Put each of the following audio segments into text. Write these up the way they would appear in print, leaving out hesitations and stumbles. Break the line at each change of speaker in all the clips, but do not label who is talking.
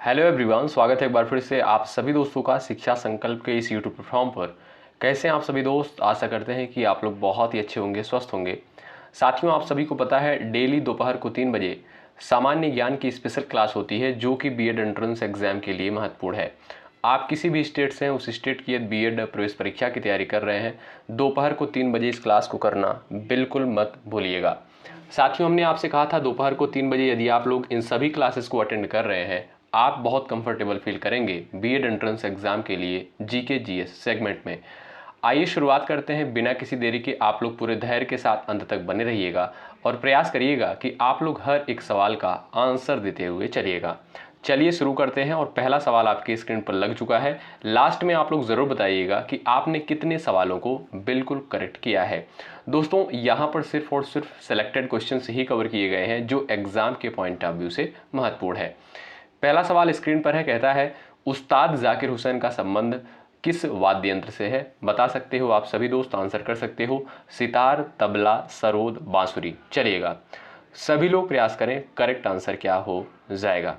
Hello everyone, स्वागत है एक बार फिर से आप सभी दोस्तों का शिक्षा संकल्प के इस यूट्यूब प्लेटफॉर्म पर। कैसे हैं आप सभी दोस्त? आशा करते हैं कि आप लोग बहुत ही अच्छे होंगे, स्वस्थ होंगे। साथियों, आप सभी को पता है डेली दोपहर को 3 बजे सामान्य ज्ञान की स्पेशल क्लास होती है जो कि बीएड एंट्रेंस एग्जाम के लिए महत्वपूर्ण है। आप किसी भी स्टेट से हैं, उस स्टेट की यदि बीएड प्रवेश परीक्षा की तैयारी कर रहे हैं, दोपहर को 3 बजे इस क्लास को करना बिल्कुल मत भूलिएगा। साथियों, हमने आपसे कहा था दोपहर को 3 बजे यदि आप लोग इन सभी क्लासेस को अटेंड कर रहे हैं, आप बहुत कंफर्टेबल फील करेंगे बीएड एंट्रेंस एग्जाम के लिए जीके जीएस सेगमेंट में। आइए शुरुआत करते हैं बिना किसी देरी के। आप लोग पूरे धैर्य के साथ अंत तक बने रहिएगा और प्रयास करिएगा कि आप लोग हर एक सवाल का आंसर देते हुए चलिएगा। चलिए शुरू करते हैं और पहला सवाल आपके स्क्रीन पर लग चुका है। लास्ट में आप लोग ज़रूर बताइएगा कि आपने कितने सवालों को बिल्कुल करेक्ट किया है। दोस्तों, यहाँ पर सिर्फ और सिर्फ सेलेक्टेड क्वेश्चंस ही कवर किए गए हैं जो एग्जाम के पॉइंट ऑफ व्यू से महत्वपूर्ण है। पहला सवाल स्क्रीन पर है, कहता है उस्ताद जाकिर हुसैन का संबंध किस वाद्य यंत्र से है? बता सकते हो आप सभी दोस्त, आंसर कर सकते हो। सितार, तबला, सरोद, बांसुरी। चलिएगा सभी लोग प्रयास करें, करेक्ट आंसर क्या हो जाएगा।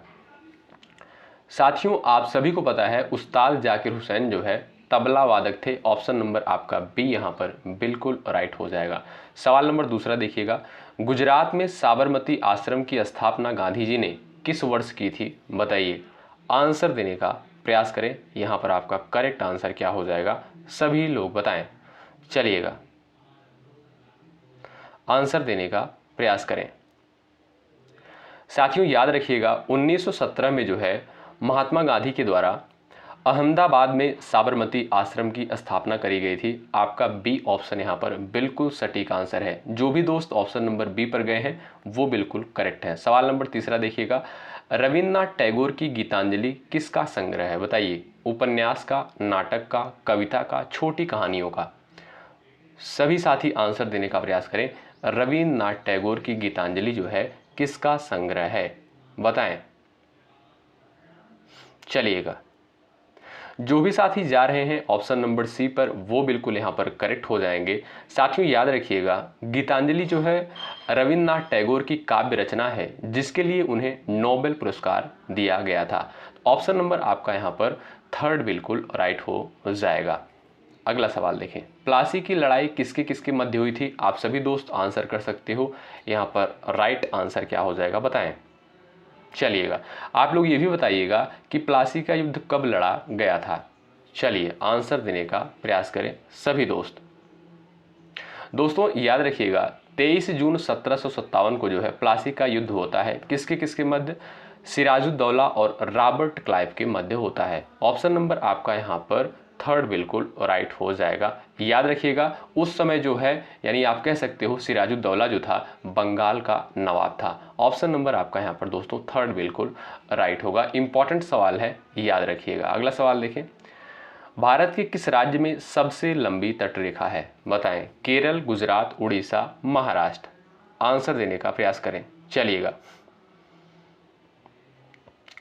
साथियों, आप सभी को पता है उस्ताद जाकिर हुसैन जो है तबला वादक थे। ऑप्शन नंबर आपका बी यहाँ पर बिल्कुल राइट हो जाएगा। सवाल नंबर दूसरा देखिएगा, गुजरात में साबरमती आश्रम की स्थापना गांधी जी ने किस वर्ष की थी? बताइए। आंसर देने का प्रयास करें। यहाँ पर आपका करेक्ट आंसर क्या हो जाएगा, सभी लोग बताएं। चलिएगा आंसर देने का प्रयास करें। साथियों, याद रखिएगा 1917 में जो है महात्मा गांधी के द्वारा अहमदाबाद में साबरमती आश्रम की स्थापना करी गई थी। आपका बी ऑप्शन यहाँ पर बिल्कुल सटीक आंसर है। जो भी दोस्त ऑप्शन नंबर बी पर गए हैं वो बिल्कुल करेक्ट है। सवाल नंबर तीसरा देखिएगा, रविन्द्रनाथ टैगोर की गीतांजलि किसका संग्रह है? बताइए। उपन्यास का, नाटक का, कविता का, छोटी कहानियों का? सभी साथी आंसर देने का प्रयास करें। रविन्द्रनाथ टैगोर की गीतांजलि जो है किसका संग्रह है? बताएं। चलिएगा जो भी साथी जा रहे हैं ऑप्शन नंबर सी पर वो बिल्कुल यहाँ पर करेक्ट हो जाएंगे। साथियों, याद रखिएगा गीतांजलि जो है रविन्द्रनाथ टैगोर की काव्य रचना है जिसके लिए उन्हें नोबेल पुरस्कार दिया गया था। ऑप्शन नंबर आपका यहाँ पर थर्ड बिल्कुल राइट हो जाएगा। अगला सवाल देखें, प्लासी की लड़ाई किसके किसके मध्य हुई थी? आप सभी दोस्त आंसर कर सकते हो। यहाँ पर राइट आंसर क्या हो जाएगा, बताएं। चलिएगा आप लोग ये भी बताइएगा कि प्लासी का युद्ध कब लड़ा गया था। चलिए आंसर देने का प्रयास करें सभी दोस्त। दोस्तों, याद रखिएगा 23 जून 1757 को जो है प्लासी का युद्ध होता है। किसके किसके मध्य? सिराजुद्दौला और रॉबर्ट क्लाइव के मध्य होता है। ऑप्शन नंबर आपका यहाँ पर थर्ड बिल्कुल राइट हो जाएगा। याद रखिएगा उस समय जो है यानी आप कह सकते हो सिराजुद्दौला जो था बंगाल का नवाब था। ऑप्शन नंबर आपका यहाँ पर दोस्तों थर्ड बिल्कुल राइट होगा। इंपॉर्टेंट सवाल है, याद रखिएगा। अगला सवाल देखें, भारत के किस राज्य में सबसे लंबी तटरेखा है? बताएं। केरल, गुजरात, उड़ीसा, महाराष्ट्र? आंसर देने का प्रयास करें। चलिएगा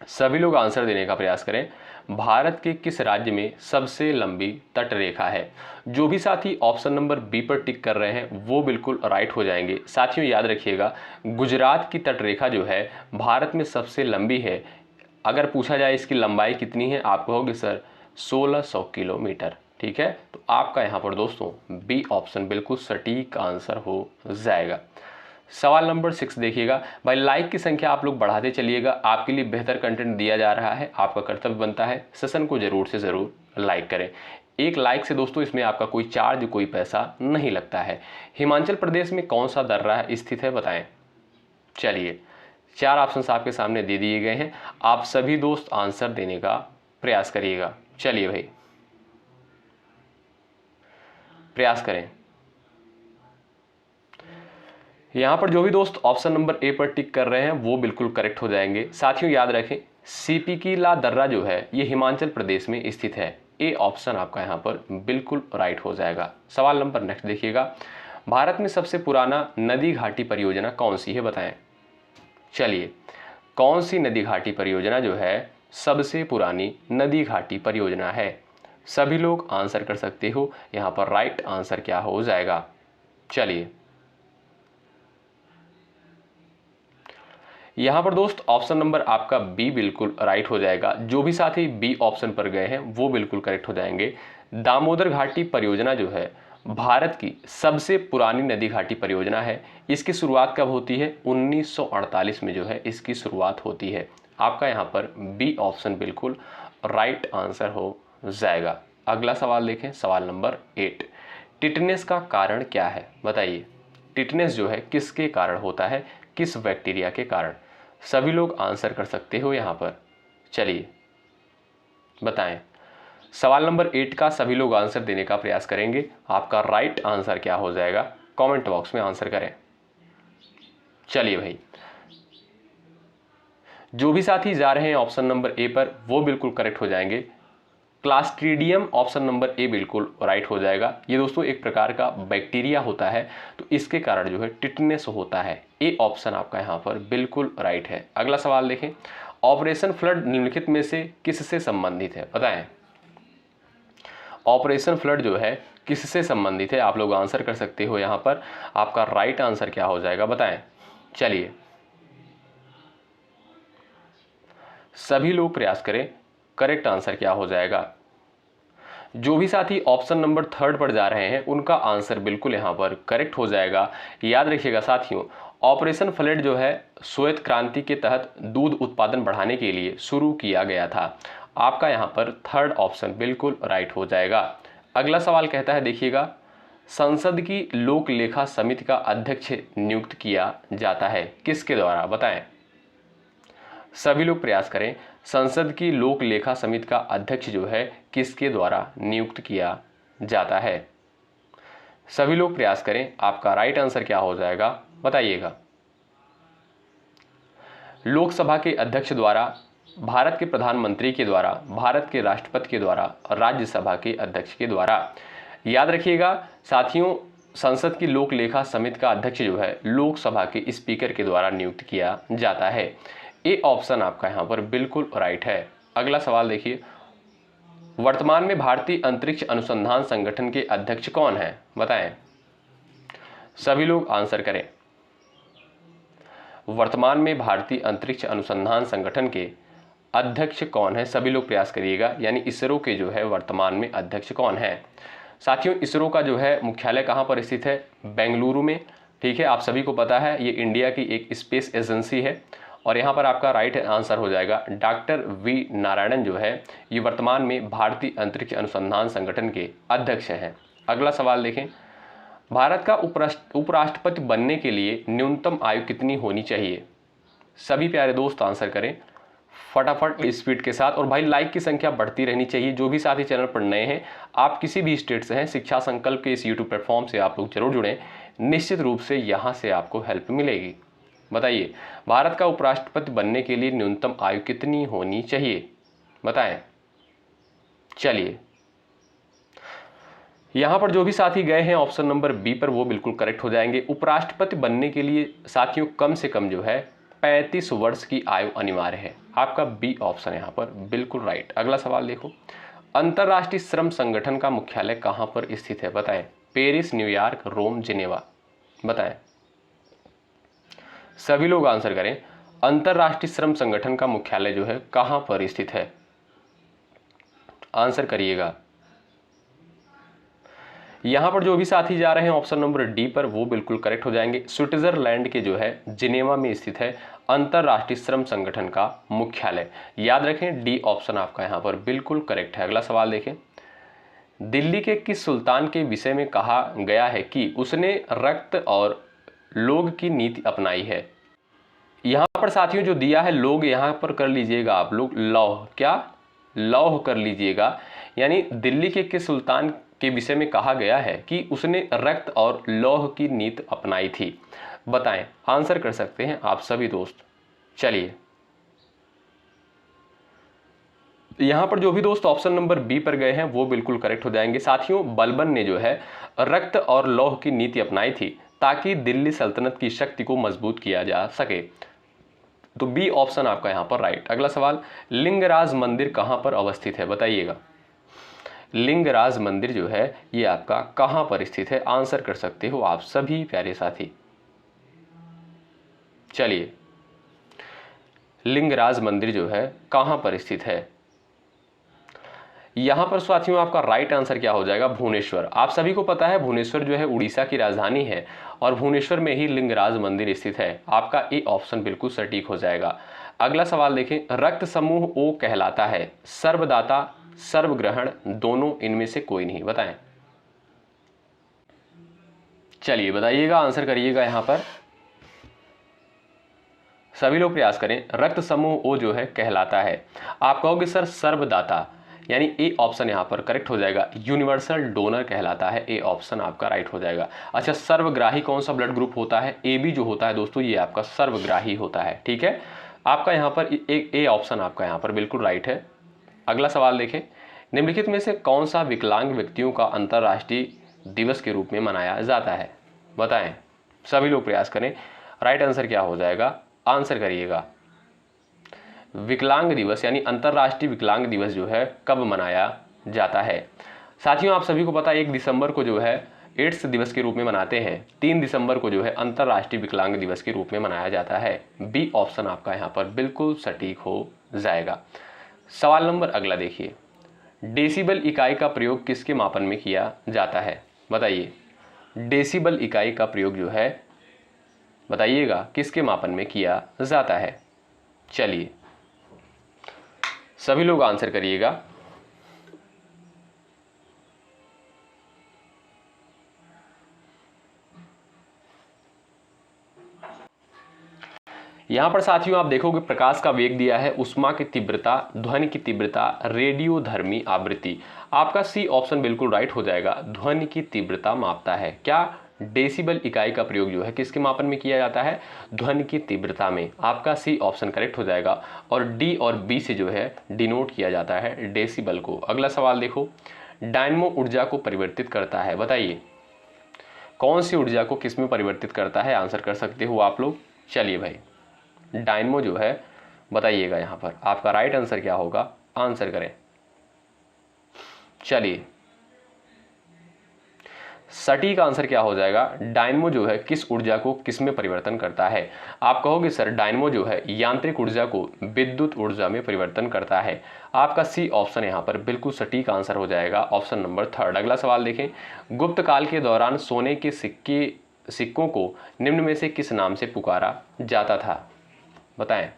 सभी लोग आंसर देने का प्रयास करें। भारत के किस राज्य में सबसे लंबी तटरेखा है? जो भी साथी ऑप्शन नंबर बी पर टिक कर रहे हैं वो बिल्कुल राइट हो जाएंगे। साथियों, याद रखिएगा गुजरात की तटरेखा जो है भारत में सबसे लंबी है। अगर पूछा जाए इसकी लंबाई कितनी है, आप कहोगे सर 1600 किलोमीटर। ठीक है, तो आपका यहाँ पर दोस्तों बी ऑप्शन बिल्कुल सटीक आंसर हो जाएगा। सवाल नंबर 6 देखिएगा। भाई लाइक की संख्या आप लोग बढ़ाते चलिएगा, आपके लिए बेहतर कंटेंट दिया जा रहा है। आपका कर्तव्य बनता है सेशन को जरूर से ज़रूर लाइक करें। एक लाइक से दोस्तों इसमें आपका कोई चार्ज, कोई पैसा नहीं लगता है। हिमाचल प्रदेश में कौन सा दर्रा स्थित है? बताएं। चलिए 4 ऑप्शन आपके सामने दे दिए गए हैं, आप सभी दोस्त आंसर देने का प्रयास करिएगा। चलिए भाई प्रयास करें। यहाँ पर जो भी दोस्त ऑप्शन नंबर ए पर टिक कर रहे हैं वो बिल्कुल करेक्ट हो जाएंगे। साथियों, याद रखें सीपीकीला दर्रा जो है ये हिमाचल प्रदेश में स्थित है। ए ऑप्शन आपका यहाँ पर बिल्कुल राइट हो जाएगा। सवाल नंबर नेक्स्ट देखिएगा, भारत में सबसे पुराना नदी घाटी परियोजना कौन सी है? बताएं। चलिए कौन सी नदी घाटी परियोजना जो है सबसे पुरानी नदी घाटी परियोजना है? सभी लोग आंसर कर सकते हो। यहाँ पर राइट आंसर क्या हो जाएगा? चलिए यहाँ पर दोस्त ऑप्शन नंबर आपका बी बिल्कुल राइट हो जाएगा। जो भी साथी बी ऑप्शन पर गए हैं वो बिल्कुल करेक्ट हो जाएंगे। दामोदर घाटी परियोजना जो है भारत की सबसे पुरानी नदी घाटी परियोजना है। इसकी शुरुआत कब होती है? 1948 में जो है इसकी शुरुआत होती है। आपका यहाँ पर बी ऑप्शन बिल्कुल राइट आंसर हो जाएगा। अगला सवाल देखें, सवाल नंबर 8। टिटनेस का कारण क्या है? बताइए, टिटनेस जो है किसके कारण होता है, किस बैक्टीरिया के कारण? सभी लोग आंसर कर सकते हो यहाँ पर। चलिए बताएं। सवाल नंबर 8 का सभी लोग आंसर देने का प्रयास करेंगे। आपका राइट आंसर क्या हो जाएगा कमेंट बॉक्स में आंसर करें। चलिए भाई, जो भी साथी जा रहे हैं ऑप्शन नंबर ए पर वो बिल्कुल करेक्ट हो जाएंगे। क्लास्ट्रीडियम ऑप्शन नंबर ए बिल्कुल राइट हो जाएगा। ये दोस्तों एक प्रकार का बैक्टीरिया होता है, तो इसके कारण जो है टिटनेस होता है। ए ऑप्शन आपका यहाँ पर बिल्कुल राइट है। अगला सवाल देखें। ऑपरेशन फ्लड निम्नलिखित में से किससे संबंधित है? बताएं, ऑपरेशन फ्लड जो है किससे संबंधित है? आप लोग आंसर कर सकते हो यहाँ पर। आपका राइट आंसर क्या हो जाएगा बताएं। चलिए सभी लोग प्रयास करें, करेक्ट आंसर क्या हो जाएगा। जो भी साथी ऑप्शन नंबर 3 पर जा रहे हैं उनका आंसर बिल्कुल यहाँ पर करेक्ट हो जाएगा। याद रखिएगा साथियों, ऑपरेशन फ्लड जो है श्वेत क्रांति के तहत दूध उत्पादन बढ़ाने के लिए शुरू किया गया था। आपका यहाँ पर 3rd ऑप्शन बिल्कुल राइट हो जाएगा। अगला सवाल कहता है, देखिएगा, संसद की लोक लेखा समिति का अध्यक्ष नियुक्त किया जाता है किसके द्वारा? बताएं, सभी लोग प्रयास करें। संसद की लोक लेखा समिति का अध्यक्ष जो है किसके द्वारा नियुक्त किया जाता है? सभी लोग प्रयास करें। आपका राइट आंसर क्या हो जाएगा बताइएगा। लोकसभा के अध्यक्ष द्वारा, भारत के प्रधानमंत्री के द्वारा, भारत के राष्ट्रपति के द्वारा, राज्यसभा के अध्यक्ष के द्वारा। याद रखिएगा साथियों, संसद की लोक लेखा समिति का अध्यक्ष जो है लोकसभा के स्पीकर के द्वारा नियुक्त किया जाता है। ए ऑप्शन आपका यहाँ पर बिल्कुल राइट है। अगला सवाल देखिए, वर्तमान में भारतीय अंतरिक्ष अनुसंधान संगठन के अध्यक्ष कौन हैं? बताएं, सभी लोग आंसर करें। वर्तमान में भारतीय अंतरिक्ष अनुसंधान संगठन के अध्यक्ष कौन है? सभी लोग प्रयास करिएगा। यानी इसरो के जो है वर्तमान में अध्यक्ष कौन है? साथियों, इसरो का जो है मुख्यालय कहाँ पर स्थित है? बेंगलुरु में। ठीक है, आप सभी को पता है ये इंडिया की एक स्पेस एजेंसी है। और यहाँ पर आपका राइट आंसर हो जाएगा डॉक्टर वी नारायणन जो है ये वर्तमान में भारतीय अंतरिक्ष अनुसंधान संगठन के अध्यक्ष हैं। अगला सवाल देखें, भारत का उपराष्ट्रपति बनने के लिए न्यूनतम आयु कितनी होनी चाहिए? सभी प्यारे दोस्त आंसर करें फटाफट स्पीड के साथ। और भाई लाइक की संख्या बढ़ती रहनी चाहिए। जो भी साथी चैनल पर नए हैं, आप किसी भी स्टेट से हैं, शिक्षा संकल्प के इस यूट्यूब प्लेटफॉर्म से आप लोग जरूर जुड़ें। निश्चित रूप से यहाँ से आपको हेल्प मिलेगी। बताइए, भारत का उपराष्ट्रपति बनने के लिए न्यूनतम आयु कितनी होनी चाहिए? बताएं। चलिए, यहां पर जो भी साथी गए हैं ऑप्शन नंबर बी पर वो बिल्कुल करेक्ट हो जाएंगे। उपराष्ट्रपति बनने के लिए साथियों कम से कम जो है 35 वर्ष की आयु अनिवार्य है। आपका बी ऑप्शन यहां पर बिल्कुल राइट। अगला सवाल देखो, अंतरराष्ट्रीय श्रम संगठन का मुख्यालय कहां पर स्थित है? बताएं, पेरिस, न्यूयॉर्क, रोम, जिनेवा। बताएं, सभी लोग आंसर करें। अंतरराष्ट्रीय श्रम संगठन का मुख्यालय जो है कहां पर स्थित है? आंसर करिएगा। यहां पर जो भी साथी जा रहे हैं ऑप्शन नंबर डी पर वो बिल्कुल करेक्ट हो जाएंगे। स्विट्जरलैंड के जो है जिनेवा में स्थित है अंतरराष्ट्रीय श्रम संगठन का मुख्यालय। याद रखें, डी ऑप्शन आपका यहां पर बिल्कुल करेक्ट है। अगला सवाल देखें, दिल्ली के किस सुल्तान के विषय में कहा गया है कि उसने रक्त और लोग की नीति अपनाई है? यहां पर साथियों जो दिया है लोग, यहां पर कर लीजिएगा आप लोग लौह, क्या लौह कर लीजिएगा। यानी दिल्ली के किस सुल्तान के विषय में कहा गया है कि उसने रक्त और लौह की नीति अपनाई थी? बताएं, आंसर कर सकते हैं आप सभी दोस्त। चलिए, यहां पर जो भी दोस्त ऑप्शन नंबर बी पर गए हैं वो बिल्कुल करेक्ट हो जाएंगे। साथियों, बलबन ने जो है रक्त और लौह की नीति अपनाई थी ताकि दिल्ली सल्तनत की शक्ति को मजबूत किया जा सके। तो बी ऑप्शन आपका यहां पर राइट। अगला सवाल, लिंगराज मंदिर कहां पर अवस्थित है? बताइएगा, लिंगराज मंदिर जो है ये आपका कहां पर स्थित है? आंसर कर सकते हो आप सभी प्यारे साथी। चलिए, लिंगराज मंदिर जो है कहाँ पर स्थित है? यहाँ पर साथियों आपका राइट आंसर क्या हो जाएगा? भुवनेश्वर। आप सभी को पता है भुवनेश्वर जो है उड़ीसा की राजधानी है और भुवनेश्वर में ही लिंगराज मंदिर स्थित है। आपका ए ऑप्शन बिल्कुल सटीक हो जाएगा। अगला सवाल देखें, रक्त समूह ओ कहलाता है सर्वदाता, सर्वग्रहण, दोनों, इनमें से कोई नहीं, बताएं। चलिए बताइएगा, आंसर करिएगा। यहाँ पर सभी लोग प्रयास करें। रक्त समूह ओ जो है कहलाता है, आप कहोगे सर सर्वदाता, यानी ए ऑप्शन यहाँ पर करेक्ट हो जाएगा। यूनिवर्सल डोनर कहलाता है, ए ऑप्शन आपका राइट हो जाएगा। अच्छा, सर्वग्राही कौन सा ब्लड ग्रुप होता है? ए बी जो होता है दोस्तों, ये आपका सर्वग्राही होता है। ठीक है, आपका यहाँ पर एक ए ऑप्शन आपका यहाँ पर बिल्कुल राइट है। अगला सवाल देखें, निम्नलिखित में से कौन सा विकलांग व्यक्तियों का अंतर्राष्ट्रीय दिवस के रूप में मनाया जाता है? बताएं, सभी लोग प्रयास करें। राइट आंसर क्या हो जाएगा? आंसर करिएगा। विकलांग दिवस यानी अंतर्राष्ट्रीय विकलांग दिवस जो है कब मनाया जाता है? साथियों आप सभी को पता है 1 दिसंबर को जो है एड्स दिवस के रूप में मनाते हैं, 3 दिसंबर को जो है अंतर्राष्ट्रीय विकलांग दिवस के रूप में मनाया जाता है। बी ऑप्शन आपका यहाँ पर बिल्कुल सटीक हो जाएगा। सवाल नंबर अगला देखिए, डेसिबल इकाई का प्रयोग किसके मापन में किया जाता है? बताइए, डेसिबल इकाई का प्रयोग जो है बताइएगा किसके मापन में किया जाता है? चलिए सभी लोग आंसर करिएगा। यहां पर साथियों आप देखोगे प्रकाश का वेग दिया है, उष्मा की तीव्रता, ध्वनि की तीव्रता, रेडियोधर्मी आवृत्ति। आपका सी ऑप्शन बिल्कुल राइट हो जाएगा। ध्वनि की तीव्रता मापता है क्या? डेसिबल इकाई का प्रयोग जो है किसके मापन में किया जाता है? ध्वनि की तीव्रता में। आपका सी ऑप्शन करेक्ट हो जाएगा और डी और बी से जो है डिनोट किया जाता है डेसिबल को। अगला सवाल देखो, डायनमो ऊर्जा को परिवर्तित करता है, बताइए कौन सी ऊर्जा को किस में परिवर्तित करता है? आंसर कर सकते हो आप लोग। चलिए भाई, डायनमो जो है बताइएगा यहाँ पर आपका राइट आंसर क्या होगा? आंसर करें। चलिए सटीक आंसर क्या हो जाएगा? डायनमो जो है किस ऊर्जा को किस में परिवर्तन करता है? आप कहोगे सर डायनमो जो है यांत्रिक ऊर्जा को विद्युत ऊर्जा में परिवर्तन करता है। आपका सी ऑप्शन यहाँ पर बिल्कुल सटीक आंसर हो जाएगा, ऑप्शन नंबर 3। अगला सवाल देखें, गुप्त काल के दौरान सोने के सिक्कों को निम्न में से किस नाम से पुकारा जाता था? बताएं,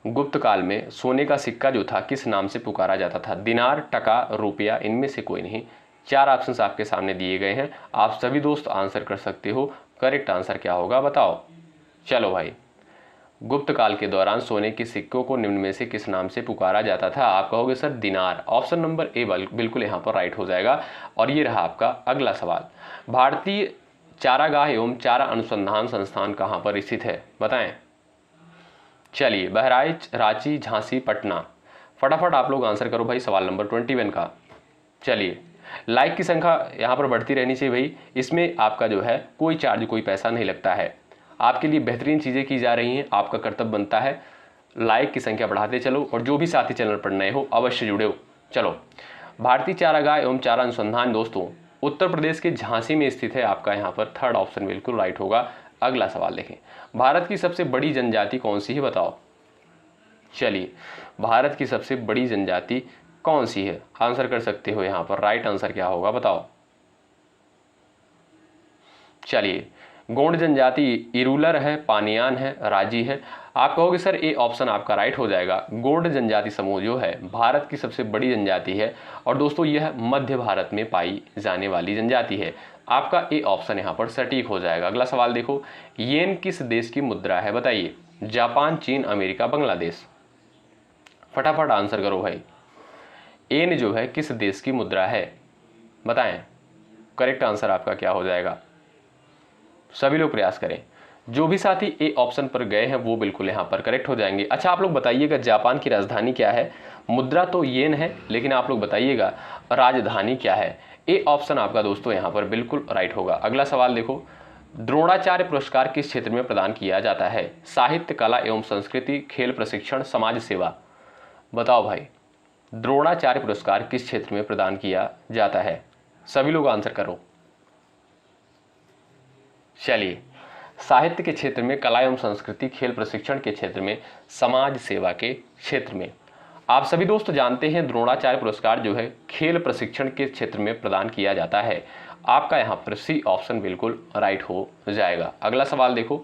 गुप्त काल में सोने का सिक्का जो था किस नाम से पुकारा जाता था? दिनार, टका, रुपया, इनमें से कोई नहीं। 4 ऑप्शंस आपके सामने दिए गए हैं, आप सभी दोस्त आंसर कर सकते हो। करेक्ट आंसर क्या होगा बताओ। चलो भाई, गुप्त काल के दौरान सोने के सिक्कों को निम्न में से किस नाम से पुकारा जाता था? आप कहोगे सर दिनार। ऑप्शन नंबर ए बिल्कुल यहाँ पर राइट हो जाएगा। और ये रहा आपका अगला सवाल, भारतीय चारागाह एवं चारा अनुसंधान संस्थान कहाँ पर स्थित है? बताएं। चलिए, बहराइच, रांची, झांसी, पटना। फटाफट आप लोग आंसर करो भाई सवाल नंबर 21 का। चलिए, लाइक की संख्या यहाँ पर बढ़ती रहनी चाहिए भाई। इसमें आपका जो है कोई चार्ज, कोई पैसा नहीं लगता है। आपके लिए बेहतरीन चीज़ें की जा रही हैं, आपका कर्तव्य बनता है लाइक की संख्या बढ़ाते चलो। और जो भी साथी चैनल पर नए हो अवश्य जुड़े हो। चलो, भारतीय चारागाह एवं चारा अनुसंधान दोस्तों उत्तर प्रदेश के झांसी में स्थित है। आपका यहाँ पर 3rd ऑप्शन बिल्कुल राइट होगा। अगला सवाल देखें, भारत की सबसे बड़ी जनजाति कौन सी है? बताओ। चलिए, भारत की सबसे बड़ी जनजाति कौन सी है? आंसर कर सकते हो यहाँ पर। राइट आंसर क्या होगा बताओ। चलिए, गोंड जनजाति इरूलर है, पानियान है, राजी है। आप कहोगे सर ए ऑप्शन आपका राइट हो जाएगा। गोंड जनजाति समूह जो है भारत की सबसे बड़ी जनजाति है और दोस्तों यह मध्य भारत में पाई जाने वाली जनजाति है। आपका ए ऑप्शन यहाँ पर सटीक हो जाएगा। अगला सवाल देखो, येन किस देश की मुद्रा है? बताइए। जापान, चीन, अमेरिका, बांग्लादेश। फटाफट आंसर करो भाई। येन जो है किस देश की मुद्रा है? बताएं। करेक्ट आंसर आपका क्या हो जाएगा? सभी लोग प्रयास करें। जो भी साथी ए ऑप्शन पर गए हैं वो बिल्कुल यहाँ पर करेक्ट हो जाएंगे। अच्छा, आप लोग बताइएगा जापान की राजधानी क्या है? मुद्रा तो येन है, लेकिन आप लोग बताइएगा राजधानी क्या है? ए ऑप्शन आपका दोस्तों यहाँ पर बिल्कुल राइट होगा। अगला सवाल देखो, द्रोणाचार्य पुरस्कार किस क्षेत्र में प्रदान किया जाता है? साहित्य, कला एवं संस्कृति, खेल प्रशिक्षण, समाज सेवा। बताओ भाई, द्रोणाचार्य पुरस्कार किस क्षेत्र में प्रदान किया जाता है? सभी लोग आंसर करो। चलिए, साहित्य के क्षेत्र में, कला एवं संस्कृति, खेल प्रशिक्षण के क्षेत्र में, समाज सेवा के क्षेत्र में। आप सभी दोस्त जानते हैं द्रोणाचार्य पुरस्कार जो है खेल प्रशिक्षण के क्षेत्र में प्रदान किया जाता है। आपका यहाँ पर सी ऑप्शन बिल्कुल राइट हो जाएगा। अगला सवाल देखो,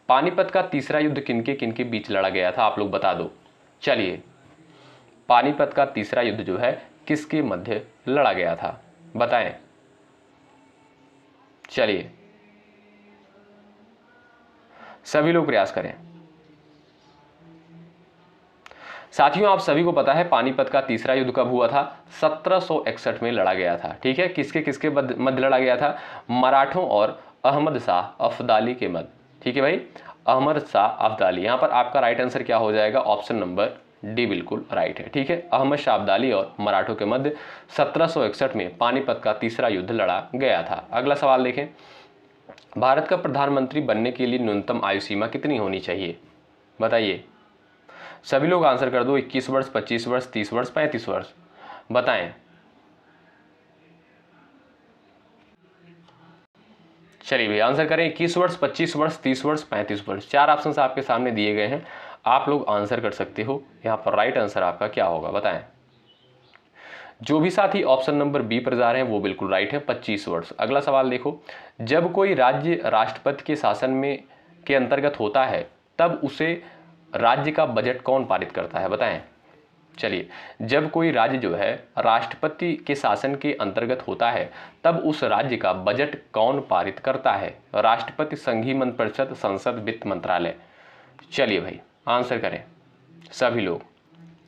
पानीपत का तीसरा युद्ध किनके किनके बीच लड़ा गया था, आप लोग बता दो। चलिए, पानीपत का तीसरा युद्ध जो है किसके मध्य लड़ा गया था, बताएं। चलिए सभी लोग प्रयास करें। साथियों, आप सभी को पता है पानीपत का तीसरा युद्ध कब हुआ था, 1761 में लड़ा गया था। ठीक है, किसके किसके मध्य लड़ा गया था, मराठों और अहमद शाह अब्दाली के मध्य। ठीक है भाई, अहमद शाह अब्दाली। यहां पर आपका राइट आंसर क्या हो जाएगा, ऑप्शन नंबर डी बिल्कुल राइट है। ठीक है, अहमद शाह अब्दाली और मराठों के मध्य 1761 में पानीपत का तीसरा युद्ध लड़ा गया था। अगला सवाल देखें, भारत का प्रधानमंत्री बनने के लिए न्यूनतम आयु सीमा कितनी होनी चाहिए, बताइए। सभी लोग आंसर कर दो, 21 वर्ष, 25 वर्ष, 30 वर्ष, 35 वर्ष, बताएं। चलिए भाई आंसर करें, 21 वर्ष, 25 वर्ष, 30 वर्ष, 35 वर्ष। चार ऑप्शन आपके सामने दिए गए हैं, आप लोग आंसर कर सकते हो। यहां पर राइट आंसर आपका क्या होगा, बताएं। जो भी साथी ऑप्शन नंबर बी पर जा रहे हैं वो बिल्कुल राइट है, 25 वर्ष। अगला सवाल देखो, जब कोई राज्य राष्ट्रपति के शासन में के अंतर्गत होता है तब उसे राज्य का बजट कौन पारित करता है, बताएं। चलिए, जब कोई राज्य जो है राष्ट्रपति के शासन के अंतर्गत होता है तब उस राज्य का बजट कौन पारित करता है, राष्ट्रपति, संघीय मंत्रिपरिषद, संसद, वित्त मंत्रालय। चलिए भाई आंसर करें सभी लोग,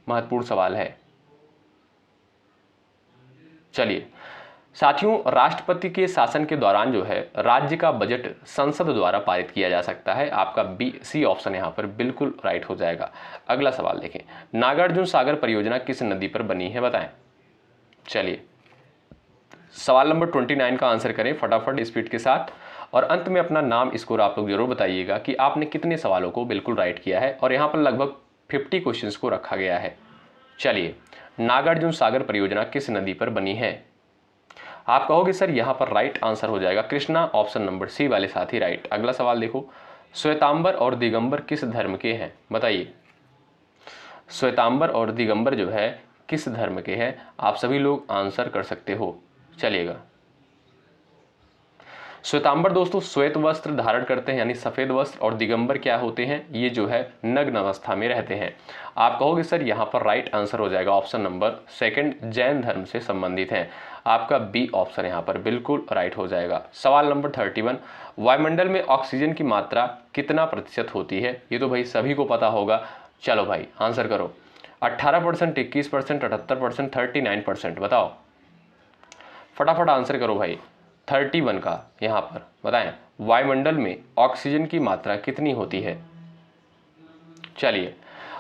महत्वपूर्ण सवाल है। चलिए साथियों, राष्ट्रपति के शासन के दौरान जो है राज्य का बजट संसद द्वारा पारित किया जा सकता है। आपका बी सी ऑप्शन यहां पर बिल्कुल राइट हो जाएगा। अगला सवाल देखें, नागार्जुन सागर परियोजना किस नदी पर बनी है, बताएं। चलिए सवाल नंबर 29 का आंसर करें फटाफट स्पीड के साथ, और अंत में अपना नाम स्कोर आप लोग जरूर बताइएगा कि आपने कितने सवालों को बिल्कुल राइट किया है। और यहाँ पर लगभग 50 क्वेश्चंस को रखा गया है। चलिए, नागार्जुन सागर परियोजना किस नदी पर बनी है। आप कहोगे सर यहाँ पर राइट आंसर हो जाएगा कृष्णा, ऑप्शन नंबर सी वाले साथी राइट। अगला सवाल देखो, श्वेतांबर और दिगंबर किस धर्म के हैं, बताइए। श्वेतांबर और दिगंबर जो है किस धर्म के हैं, आप सभी लोग आंसर कर सकते हो। चलिएगा, श्वेतांबर दोस्तों श्वेत वस्त्र धारण करते हैं यानी सफेद वस्त्र, और दिगंबर क्या होते हैं, ये जो है नग्न अवस्था में रहते हैं। आप कहोगे सर यहाँ पर राइट आंसर हो जाएगा ऑप्शन नंबर सेकंड, जैन धर्म से संबंधित हैं। आपका बी ऑप्शन यहाँ पर बिल्कुल राइट हो जाएगा। सवाल नंबर 31, वायुमंडल में ऑक्सीजन की मात्रा कितना प्रतिशत होती है, ये तो भाई सभी को पता होगा। चलो भाई आंसर करो, 18%, 21%, 78%, 39%, बताओ फटाफट आंसर करो भाई। 31 का यहाँ पर बताएं, वायुमंडल में ऑक्सीजन की मात्रा कितनी होती है। चलिए,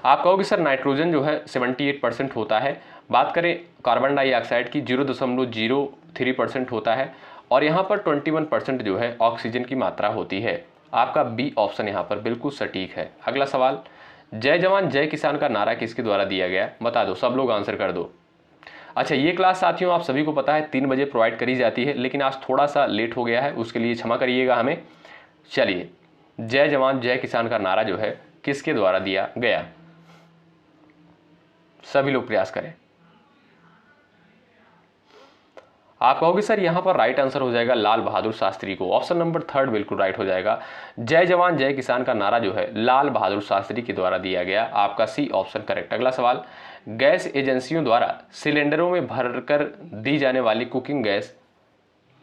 आप कहोगे सर नाइट्रोजन जो है 78% होता है। बात करें कार्बन डाइऑक्साइड की 0.03% होता है, और यहाँ पर 21% जो है ऑक्सीजन की मात्रा होती है। आपका बी ऑप्शन यहाँ पर बिल्कुल सटीक है। अगला सवाल, जय जवान जय किसान का नारा किसके द्वारा दिया गया, बता दो, सब लोग आंसर कर दो। अच्छा, ये क्लास साथियों आप सभी को पता है 3 बजे प्रोवाइड करी जाती है, लेकिन आज थोड़ा सा लेट हो गया है, उसके लिए क्षमा करिएगा हमें। चलिए, जय जवान जय किसान का नारा जो है किसके द्वारा दिया गया, सभी लोग प्रयास करें। आप कहोगे सर यहाँ पर राइट आंसर हो जाएगा लाल बहादुर शास्त्री को, ऑप्शन नंबर 3 बिल्कुल राइट हो जाएगा। जय जवान जय किसान का नारा जो है लाल बहादुर शास्त्री के द्वारा दिया गया। आपका सी ऑप्शन करेक्ट। अगला सवाल, गैस एजेंसियों द्वारा सिलेंडरों में भरकर दी जाने वाली कुकिंग गैस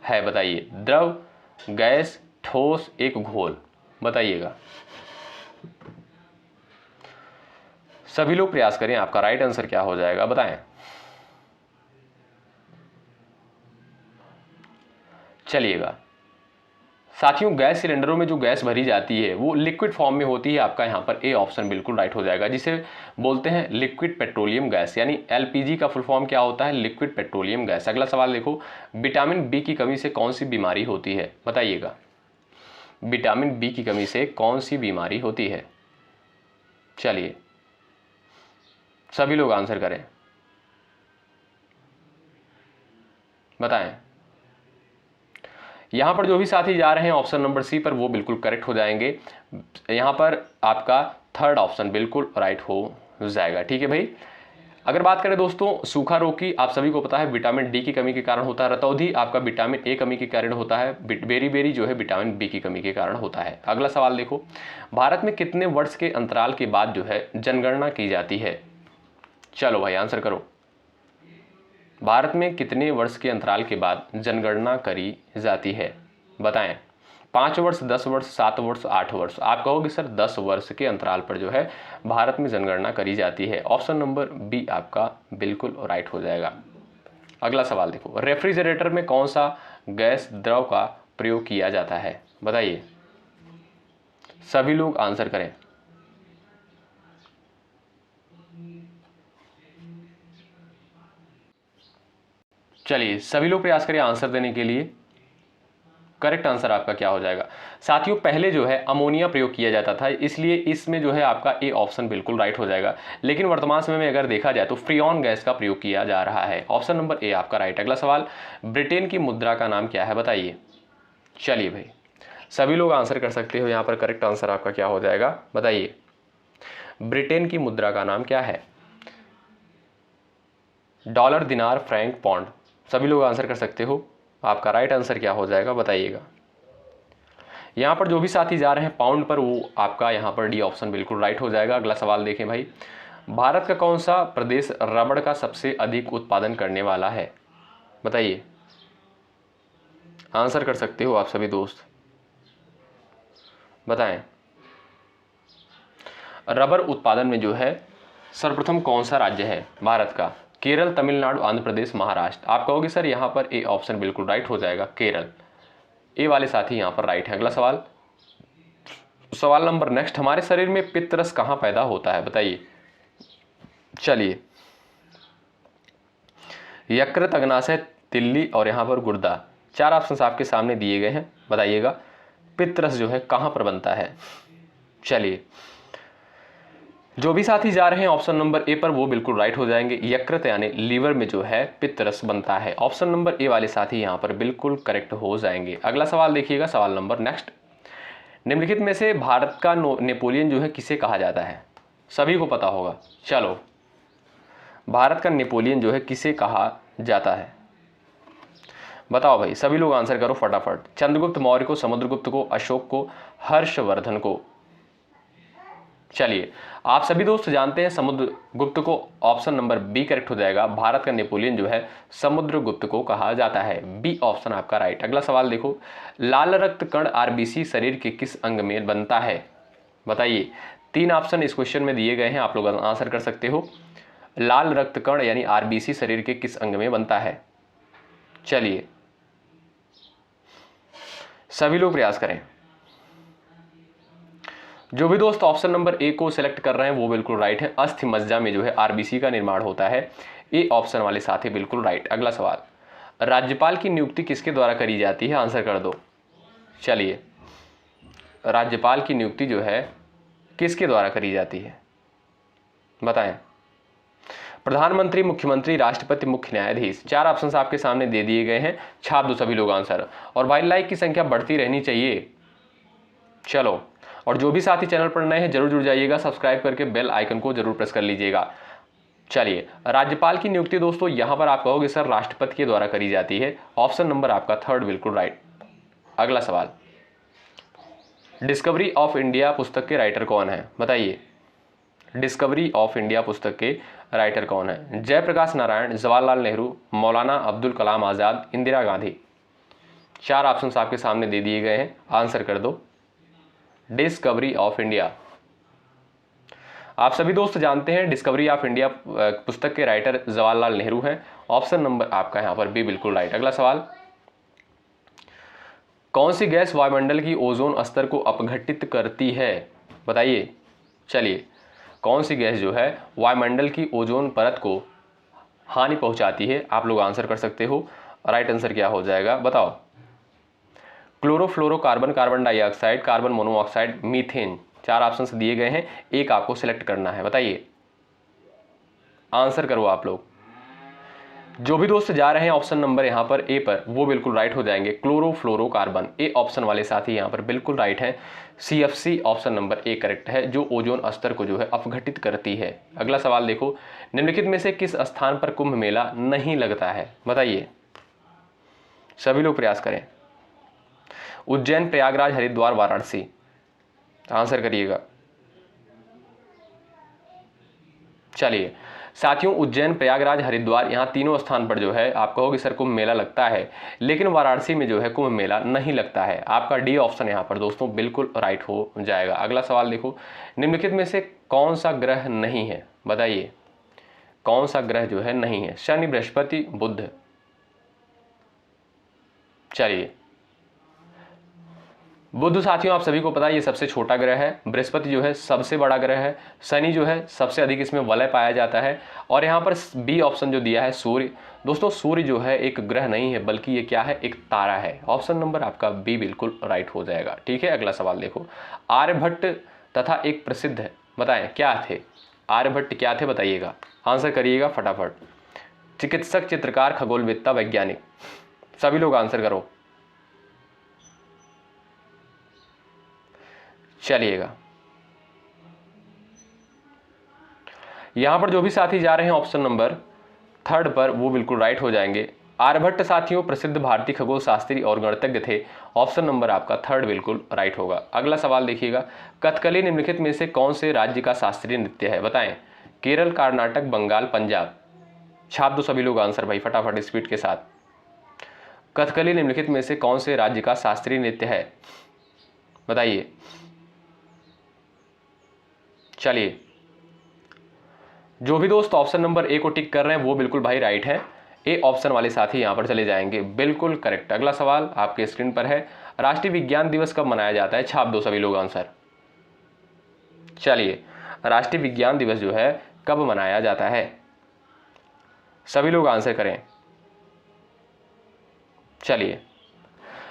है, बताइए। द्रव, गैस, ठोस, एक घोल, बताइएगा। सभी लोग प्रयास करें, आपका राइट आंसर क्या हो जाएगा, बताएं। चलिएगा साथियों, गैस सिलेंडरों में जो गैस भरी जाती है वो लिक्विड फॉर्म में होती है। आपका यहाँ पर ए ऑप्शन बिल्कुल राइट हो जाएगा, जिसे बोलते हैं लिक्विड पेट्रोलियम गैस, यानी एलपीजी का फुल फॉर्म क्या होता है, लिक्विड पेट्रोलियम गैस। अगला सवाल देखो, विटामिन बी की कमी से कौन सी बीमारी होती है, बताइएगा। विटामिन बी की कमी से कौन सी बीमारी होती है। चलिए, सभी लोग आंसर करें, बताएं। यहाँ पर जो भी साथी जा रहे हैं ऑप्शन नंबर सी पर वो बिल्कुल करेक्ट हो जाएंगे। यहाँ पर आपका थर्ड ऑप्शन बिल्कुल राइट हो जाएगा। ठीक है भाई। अगर बात करें दोस्तों सूखा रोग की, आप सभी को पता है विटामिन डी की कमी के कारण होता है। रतौंधी आपका विटामिन ए कमी के कारण होता है। बेरी जो है विटामिन बी की कमी के कारण होता है। अगला सवाल देखो, भारत में कितने वर्ष के अंतराल के बाद जो है जनगणना की जाती है? चलो भाई आंसर करो। भारत में कितने वर्ष के अंतराल के बाद जनगणना करी जाती है? बताएं। 5 वर्ष, 10 वर्ष, 7 वर्ष, 8 वर्ष। आप कहोगे सर 10 वर्ष के अंतराल पर जो है भारत में जनगणना करी जाती है। ऑप्शन नंबर बी आपका बिल्कुल राइट हो जाएगा। अगला सवाल देखो, रेफ्रिजरेटर में कौन सा गैस द्रव का प्रयोग किया जाता है? बताइए, सभी लोग आंसर करें। चलिए सभी लोग प्रयास करिए आंसर देने के लिए। करेक्ट आंसर आपका क्या हो जाएगा? साथियों पहले जो है अमोनिया प्रयोग किया जाता था, इसलिए इसमें जो है आपका ए ऑप्शन बिल्कुल राइट हो जाएगा। लेकिन वर्तमान समय में अगर देखा जाए तो फ्रीऑन गैस का प्रयोग किया जा रहा है। ऑप्शन नंबर ए आपका राइट। अगला सवाल, ब्रिटेन की मुद्रा का नाम क्या है? बताइए। चलिए भाई सभी लोग आंसर कर सकते हो। यहाँ पर करेक्ट आंसर आपका क्या हो जाएगा? बताइए, ब्रिटेन की मुद्रा का नाम क्या है? डॉलर, दिनार, फ्रैंक, पौंड। सभी लोग आंसर कर सकते हो। आपका राइट आंसर क्या हो जाएगा? बताइएगा। यहाँ पर जो भी साथी जा रहे हैं पाउंड पर, वो आपका यहाँ पर डी ऑप्शन बिल्कुल राइट हो जाएगा। अगला सवाल देखें भाई, भारत का कौन सा प्रदेश रबड़ का सबसे अधिक उत्पादन करने वाला है? बताइए। आंसर कर सकते हो आप सभी दोस्त, बताएं। रबर उत्पादन में जो है सर्वप्रथम कौन सा राज्य है भारत का? केरल, तमिलनाडु, आंध्र प्रदेश, महाराष्ट्र। आप कहोगे सर यहाँ पर ए ऑप्शन बिल्कुल राइट हो जाएगा, केरल। ए वाले साथी यहाँ पर राइट है। अगला सवाल, सवाल नंबर नेक्स्ट, हमारे शरीर में पित्त रस कहाँ पैदा होता है? बताइए। चलिए, यकृत, अग्नाशय, तिल्ली और यहाँ पर गुर्दा। 4 ऑप्शन आपके सामने दिए गए हैं। बताइएगा पित्त रस जो है कहाँ पर बनता है? चलिए, जो भी साथी जा रहे हैं ऑप्शन नंबर ए पर वो बिल्कुल राइट हो जाएंगे। यकृत यानी लीवर में जो है पित्त रस बनता है। ऑप्शन नंबर ए वाले साथी यहाँ पर बिल्कुल करेक्ट हो जाएंगे। अगला सवाल देखिएगा, सवाल नंबर नेक्स्ट, निम्नलिखित में से भारत का नेपोलियन जो है किसे कहा जाता है? सभी को पता होगा। चलो, भारत का नेपोलियन जो है किसे कहा जाता है? बताओ भाई, सभी लोग आंसर करो फटाफट। चंद्रगुप्त मौर्य को, समुद्रगुप्त को, अशोक को, हर्षवर्धन को। चलिए, आप सभी दोस्त जानते हैं समुद्रगुप्त को। ऑप्शन नंबर बी करेक्ट हो जाएगा। भारत का नेपोलियन जो है समुद्रगुप्त को कहा जाता है। बी ऑप्शन आपका राइट। अगला सवाल देखो, लाल रक्त कण आरबीसी शरीर के किस अंग में बनता है? बताइए। 3 ऑप्शन इस क्वेश्चन में दिए गए हैं, आप लोग आंसर कर सकते हो। लाल रक्त कण यानी आरबीसी शरीर के किस अंग में बनता है? चलिए सभी लोग प्रयास करें। जो भी दोस्त ऑप्शन नंबर ए को सिलेक्ट कर रहे हैं वो बिल्कुल राइट है। अस्थि मज्जा में जो है आरबीसी का निर्माण होता है। ए ऑप्शन वाले साथी बिल्कुल राइट। अगला सवाल, राज्यपाल की नियुक्ति किसके द्वारा करी जाती है? आंसर कर दो। चलिए, राज्यपाल की नियुक्ति जो है किसके द्वारा करी जाती है? बताएं। प्रधानमंत्री, मुख्यमंत्री, राष्ट्रपति, मुख्य न्यायाधीश। 4 ऑप्शन आपके सामने दे दिए गए हैं। छाप दो सभी लोग आंसर। और भाई लाइक की संख्या बढ़ती रहनी चाहिए। चलो, और जो भी साथी चैनल पर नए हैं जरूर जुड़ जाइएगा, सब्सक्राइब करके बेल आइकन को जरूर प्रेस कर लीजिएगा। चलिए, राज्यपाल की नियुक्ति दोस्तों यहां पर आप कहोगे सर राष्ट्रपति के द्वारा करी जाती है। ऑप्शन नंबर आपका थर्ड बिल्कुल राइट। अगला सवाल, डिस्कवरी ऑफ इंडिया पुस्तक के राइटर कौन है? बताइए। डिस्कवरी ऑफ इंडिया पुस्तक के राइटर कौन है? जयप्रकाश नारायण, जवाहरलाल नेहरू, मौलाना अब्दुल कलाम आजाद, इंदिरा गांधी। 4 ऑप्शन आपके सामने दे दिए गए हैं, आंसर कर दो। Discovery of India. आप सभी दोस्त जानते हैं डिस्कवरी ऑफ इंडिया पुस्तक के राइटर जवाहरलाल नेहरू हैं। ऑप्शन नंबर आपका यहां पर बी बिल्कुल राइट। अगला सवाल, कौन सी गैस वायुमंडल की ओजोन स्तर को अपघटित करती है? बताइए। चलिए, कौन सी गैस जो है वायुमंडल की ओजोन परत को हानि पहुंचाती है? आप लोग आंसर कर सकते हो। राइट आंसर क्या हो जाएगा? बताओ। Chlorofluorocarbon, carbon dioxide, carbon monoxide, methane. 4 option दिए गए हैं, एक आपको सिलेक्ट करना है। बताइए, आंसर करो आप लोग। जो भी दोस्त जा रहे हैं ऑप्शन नंबर यहाँ पर ए पर, वो बिल्कुल राइट हो जाएंगे। क्लोरोफ्लोरोकार्बन, ए ऑप्शन वाले साथी यहाँ पर बिल्कुल राइट हैं। CFC option number A correct है, जो ओजोन स्तर को जो है अपघटित करती है। अगला सवाल देखो, निम्नलिखित में से किस स्थान पर कुंभ मेला नहीं लगता है? बताइए, सभी लोग प्रयास करें। उज्जैन, प्रयागराज, हरिद्वार, वाराणसी, आंसर करिएगा। चलिए साथियों, उज्जैन, प्रयागराज, हरिद्वार, यहाँ तीनों स्थान पर जो है आप कहोगे सर कुंभ मेला लगता है, लेकिन वाराणसी में जो है कुंभ मेला नहीं लगता है। आपका डी ऑप्शन यहाँ पर दोस्तों बिल्कुल राइट हो जाएगा। अगला सवाल देखो, निम्नलिखित में से कौन सा ग्रह नहीं है? बताइए, कौन सा ग्रह जो है नहीं है? शनि, बृहस्पति, बुध। चलिए, बुध साथियों आप सभी को पता है ये सबसे छोटा ग्रह है, बृहस्पति जो है सबसे बड़ा ग्रह है, शनि जो है सबसे अधिक इसमें वलय पाया जाता है, और यहाँ पर बी ऑप्शन जो दिया है सूर्य। दोस्तों सूर्य जो है एक ग्रह नहीं है, बल्कि ये क्या है? एक तारा है। ऑप्शन नंबर आपका बी बिल्कुल राइट हो जाएगा। ठीक है, अगला सवाल देखो, आर्यभट्ट तथा एक प्रसिद्ध है, बताएं क्या थे? आर्यभट्ट क्या थे बताइएगा, आंसर करिएगा फटाफट। चिकित्सक, चित्रकार, खगोलवेत्ता, वैज्ञानिक, सभी लोग आंसर करो। चलिएगा, यहां पर जो भी साथी जा रहे हैं ऑप्शन नंबर थर्ड पर, वो बिल्कुल राइट हो जाएंगे। आर्यभट्ट साथियों प्रसिद्ध भारतीय खगोल शास्त्री और गणितज्ञ थे। ऑप्शन नंबर आपका थर्ड बिल्कुल राइट होगा। अगला सवाल देखिएगा, कथकली निम्नलिखित में से कौन से राज्य का शास्त्रीय नृत्य है? बताएं, केरल, कर्नाटक, बंगाल, पंजाब। छाप दो सभी लोग आंसर भाई फटाफट स्पीड के साथ। कथकली निम्नलिखित में से कौन से राज्य का शास्त्रीय नृत्य है? बताइए। चलिए, जो भी दोस्त ऑप्शन नंबर ए को टिक कर रहे हैं वो बिल्कुल भाई राइट है। ए ऑप्शन वाले साथी यहां पर चले जाएंगे, बिल्कुल करेक्ट। अगला सवाल आपके स्क्रीन पर है, राष्ट्रीय विज्ञान दिवस कब मनाया जाता है? छाप दो सभी लोग आंसर। चलिए, राष्ट्रीय विज्ञान दिवस जो है कब मनाया जाता है? सभी लोग आंसर करें। चलिए,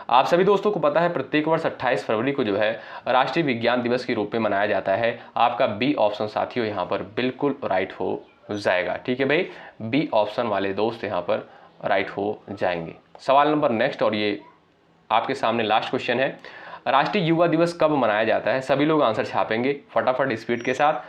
आप सभी दोस्तों को पता है प्रत्येक वर्ष 28 फरवरी को जो है राष्ट्रीय विज्ञान दिवस के रूप में मनाया जाता है। आपका बी ऑप्शन साथियों यहाँ पर बिल्कुल राइट हो जाएगा। ठीक है भाई, बी ऑप्शन वाले दोस्त यहाँ पर राइट हो जाएंगे। सवाल नंबर नेक्स्ट, और ये आपके सामने लास्ट क्वेश्चन है, राष्ट्रीय युवा दिवस कब मनाया जाता है? सभी लोग आंसर छापेंगे फटाफट स्पीड के साथ।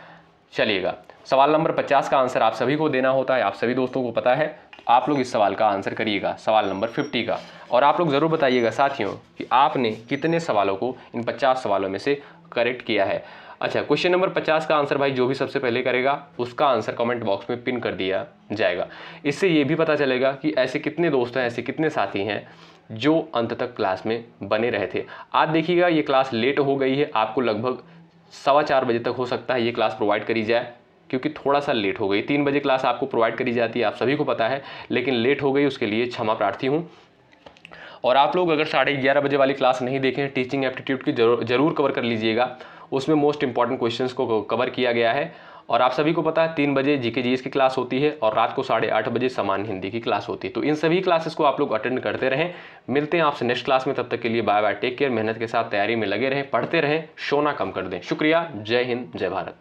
चलिएगा, सवाल नंबर 50 का आंसर आप सभी को देना होता है, आप सभी दोस्तों को पता है। आप लोग इस सवाल का आंसर करिएगा, सवाल नंबर 50 का। और आप लोग ज़रूर बताइएगा साथियों कि आपने कितने सवालों को इन 50 सवालों में से करेक्ट किया है। अच्छा, क्वेश्चन नंबर 50 का आंसर भाई जो भी सबसे पहले करेगा उसका आंसर कमेंट बॉक्स में पिन कर दिया जाएगा। इससे ये भी पता चलेगा कि ऐसे कितने दोस्त हैं, ऐसे कितने साथी हैं जो अंत तक क्लास में बने रहे थे। आज देखिएगा ये क्लास लेट हो गई है, आपको लगभग 4:15 बजे तक हो सकता है ये क्लास प्रोवाइड करी जाए, क्योंकि थोड़ा सा लेट हो गई। 3 बजे क्लास आपको प्रोवाइड करी जाती है, आप सभी को पता है, लेकिन लेट हो गई, उसके लिए क्षमा प्रार्थी हूँ। और आप लोग अगर 11:30 बजे वाली क्लास नहीं देखें, टीचिंग एप्टीट्यूड की जरूर कवर कर लीजिएगा, उसमें मोस्ट इंपॉर्टेंट क्वेश्चंस को कवर किया गया है। और आप सभी को पता है 3 बजे जीके जीएस की क्लास होती है और रात को 8:30 बजे सामान्य हिंदी की क्लास होती है। तो इन सभी क्लासेस को आप लोग अटेंड करते रहें। मिलते हैं आपसे नेक्स्ट क्लास में, तब तक के लिए बाय बाय, टेक केयर। मेहनत के साथ तैयारी में लगे रहें, पढ़ते रहें, सोना कम कर दें। शुक्रिया, जय हिंद, जय भारत।